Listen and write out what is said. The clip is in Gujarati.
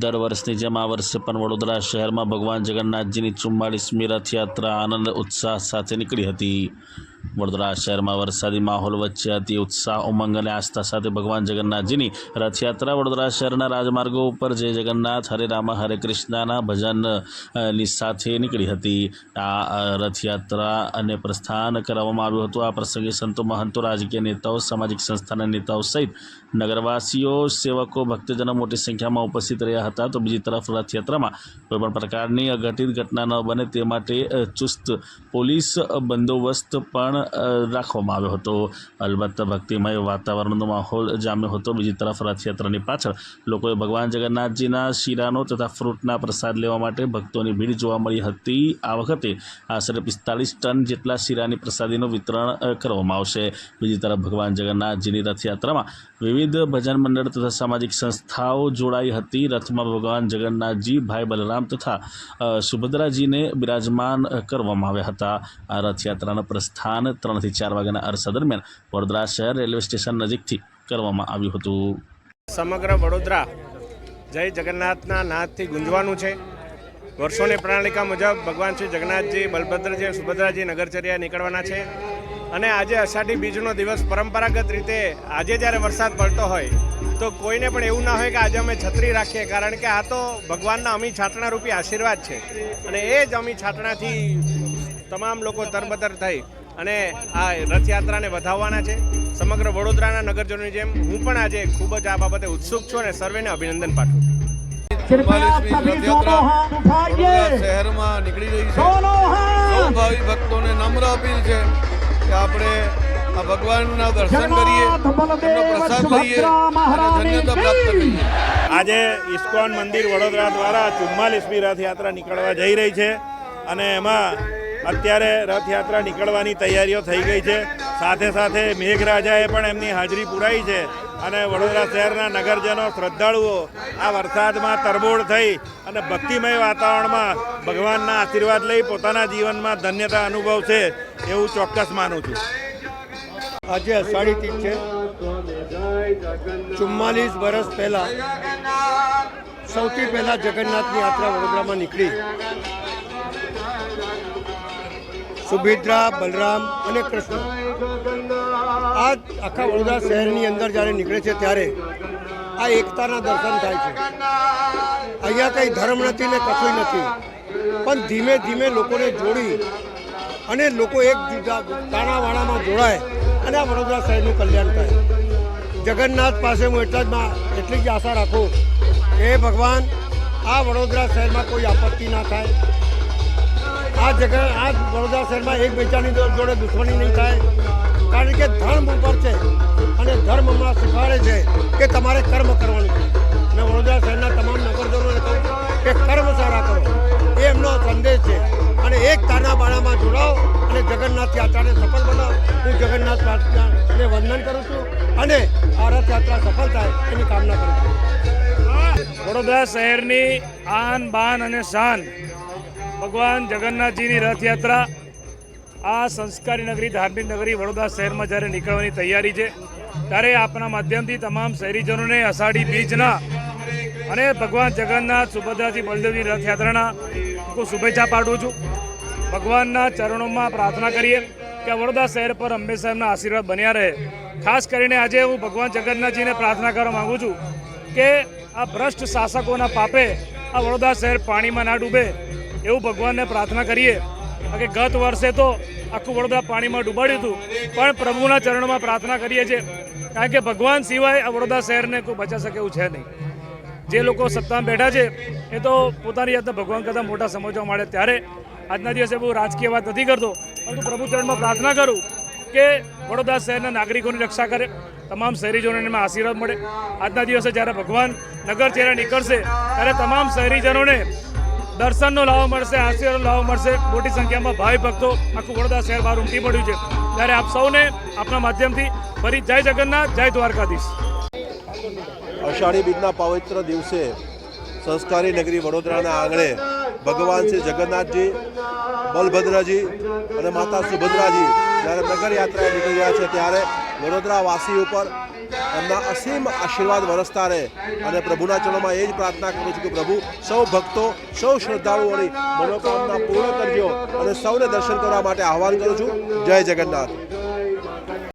દર વર્ષની જેમ આ વર્ષે પણ વડોદરા શહેરમાં ભગવાન જગન્નાથજીની 44મી રથયાત્રા આનંદ ઉત્સાહ સાથે નીકળી હતી। વડોદરા શહેરમાં વરસાદી માહોલ વચ્ચે અતિ ઉત્સાહ, ઉમંગ અને આસ્થા સાથે ભગવાન જગન્નાથજીની રથયાત્રા વડોદરા શહેરના રાજમાર્ગો ઉપર જય જગન્નાથ હરે રામ હરે કૃષ્ણના ભજનની સાથે નીકળી હતી। આ રથયાત્રા અને પ્રસ્થાન કરવામાં આવ્યું હતું। આ પ્રસંગે સંતો, મહંતો, રાજકીય નેતાઓ, સામાજિક સંસ્થાના નેતાઓ સહિત નગરવાસીઓ, સેવકો, ભક્તજનો મોટી સંખ્યામાં ઉપસ્થિત રહ્યા હતા। તો બીજી તરફ રથયાત્રામાં કોઈપણ પ્રકારની અઘટિત ઘટના ન બને તે માટે ચુસ્ત પોલીસ બંદોબસ્ત પણ રાખવામાં આવ્યો હતો। અલબત્ત ભક્તિમય વાતાવરણનો માહોલ જામ્યો હતો। બીજી તરફ રથયાત્રાની પાછળ લોકોએ ભગવાન જગન્નાથજીના શીરાનો તથા ફ્રૂટના પ્રસાદ લેવા માટે ભક્તોની ભીડ જોવા મળી હતી। આ વખતે આશરે 45 ટન જેટલા શીરાની પ્રસાદીનું વિતરણ કરવામાં આવશે। બીજી તરફ ભગવાન જગન્નાથજીની રથયાત્રામાં વિવિધ ભજન મંડળ તથા સામાજિક સંસ્થાઓ જોડાઈ હતી। રથમાં ભગવાન જગન્નાથજી, ભાઈ બલરામ તથા સુભદ્રાજીને બિરાજમાન કરવામાં આવ્યા હતા। આ રથયાત્રાનું પ્રસ્થાન 3 થી 4 વાગ્યાના અરસા દરમિયાન વડોદરા શહેર રેલવે સ્ટેશન નજીકથી કરવામાં આવ્યું હતું। સમગ્ર વડોદરા જય જગન્નાથના નાદથી ગુંજવાનું છે। વર્ષોની પ્રણાલિકા મુજબ ભગવાન શ્રી જગન્નાથજી, બલભદ્રજી અને સુભદ્રાજી નગરચર્યા નીકળવાના છે અને આજે અષાઢી બીજનો દિવસ પરંપરાગત રીતે આજે જ્યારે વરસાદ પડતો હોય તો કોઈને પણ એવું ના હોય કે આજે અમે છત્રી રાખીએ, કારણ કે આ તો ભગવાનના અમી છાંટણા રૂપી આશીર્વાદ છે અને એ જ અમી છાંટણાથી તમામ લોકો તરબતર થઈ અને આ રથયાત્રાને વધાવવાના છે। સમગ્ર વડોદરાના નગરજનોની જેમ હું પણ આજે ખૂબ જ આ બાબતે ઉત્સુક છું અને સર્વેને અભિનંદન પાઠવું છું। 44મી રથયાત્રા વડોદરા શહેરમાં નીકળી રહી છે। સૌ ભાવિ ભક્તોને નમ્ર અપીલ છે કે આપણે આ ભગવાનના દર્શન કરીએ, એમનો પ્રસાદ લઈએ અને ધન્યતા પ્રાપ્ત કરીએ। આજે ઇસ્કોન મંદિર વડોદરા દ્વારા 44મી રથયાત્રા નીકળવા જઈ રહી છે અને એમાં અત્યારે રથયાત્રા નીકળવાની તૈયારીઓ થઈ ગઈ છે। સાથે સાથે મેઘરાજાએ પણ એમની હાજરી પુરાઈ છે અને વડોદરા શહેરના નગરજનો, શ્રદ્ધાળુઓ આ વરસાદમાં તરબોળ થઈ અને ભક્તિમય વાતાવરણમાં ભગવાનના આશીર્વાદ લઈ પોતાના જીવનમાં ધન્યતા અનુભવશે એવું ચોક્કસ માનું છું। આજે અષાઢી તીજ છે। 44 વર્ષ પહેલાં સૌથી પહેલાં જગન્નાથની યાત્રા વડોદરામાં નીકળી। સુભદ્રા, બલરામ અને કૃષ્ણ આ આખા વડોદરા શહેરની અંદર જ્યારે નીકળે છે ત્યારે આ એકતાના દર્શન થાય છે। અહીંયા કંઈ ધર્મ નથી ને કશું નથી, પણ ધીમે ધીમે લોકોને જોડી અને લોકો એક તાણાવાણામાં જોડાય અને આ વડોદરા શહેરનું કલ્યાણ થાય। જગન્નાથ પાસે હું એટલી જ આશા રાખું કે ભગવાન આ વડોદરા શહેરમાં કોઈ આપત્તિ ના થાય, આ વડોદરા શહેરમાં એકબીજાની જોડે દુશ્મની નહીં થાય, કારણ કે ધર્મ ઉપર છે અને ધર્મ હમણાં શીખવાડે છે કે તમારે કર્મ કરવાનું છે। અને વડોદરા શહેરના તમામ નગરજનોને કહું કે કર્મ સારા કરો, એ એમનો સંદેશ છે અને એક તાના બાણામાં જોડાઓ અને જગન્નાથ યાત્રાને સફળ બનાવો। હું જગન્નાથ પ્રાર્થનાને વંદન કરું છું અને આ રથયાત્રા સફળ થાય એની કામના કરું છું। વડોદરા શહેરની આન બાન અને શાન ભગવાન જગન્નાથજીની રથયાત્રા આ સંસ્કારી નગરી, ધાર્મિક નગરી વડોદરા શહેરમાં જ્યારે નીકળવાની તૈયારી છે ત્યારે આપણા માધ્યમથી તમામ શહેરીજનોને અષાઢી બીજના અને ભગવાન જગન્નાથ, સુભદ્રાજી, બલદેવજી રથયાત્રાના હું શુભેચ્છા પાઠવું છું। ભગવાનના ચરણોમાં પ્રાર્થના કરીએ કે વડોદરા શહેર પર હંમેશા એમના આશીર્વાદ બન્યા રહે। ખાસ કરીને આજે હું ભગવાન જગન્નાથજીને પ્રાર્થના કરવા માગું છું કે આ ભ્રષ્ટ શાસકોના પાપે આ વડોદરા શહેર પાણીમાં ના ડૂબે એવું ભગવાનને પ્રાર્થના કરીએ। કે ગત વર્ષે તો આખું વડોદરા પાણીમાં ડૂબાડ્યું હતું, પણ પ્રભુના ચરણોમાં પ્રાર્થના કરીએ છીએ કારણ કે ભગવાન સિવાય આ વડોદરા શહેરને કોઈ બચાવી શકે એવું છે નહીં। જે લોકો સત્તામાં બેઠા છે એ તો પોતાની જાતને ભગવાન કરતાં મોટા સમજવા માંડે, ત્યારે આજના દિવસે બહુ રાજકીય વાત નથી કરતો, પરંતુ પ્રભુ ચરણમાં પ્રાર્થના કરું કે વડોદરા શહેરના નાગરિકોની રક્ષા કરે, તમામ શહેરીજનોને એમાં આશીર્વાદ મળે। આજના દિવસે જ્યારે ભગવાન નગરચર્યા નીકળશે ત્યારે તમામ શહેરીજનોને દર્શનનો લાવો મળશે, આશીર્વાદનો લાવો મળશે। મોટી સંખ્યામાં ભાવિ ભક્તો આખું વડોદરા શહેર બહાર ઉમટી પડ્યું છે, ત્યારે આપ સૌને આપણા માધ્યમથી ફરી જય જગન્નાથ, જય દ્વારકાધીશ। અષાઢી બીજના પવિત્ર દિવસે સંસ્કારી નગરી વડોદરાના આંગણે ભગવાન શ્રી જગન્નાથજી, બલભદ્રજી અને માતા સુભદ્રાજી જ્યારે નગર યાત્રાએ નીકળી રહ્યા છે ત્યારે વડોદરા વાસીઓ પર એમના અસીમ આશીર્વાદ વરસતા રહે અને પ્રભુના ચરણોમાં એ જ પ્રાર્થના કરું છું કે પ્રભુ સૌ ભક્તો સૌ શ્રદ્ધાળુઓની મનોકામના પૂર્ણ કરજો અને સૌને દર્શન કરવા માટે આહવાન કરું છું. જય જગન્નાથ.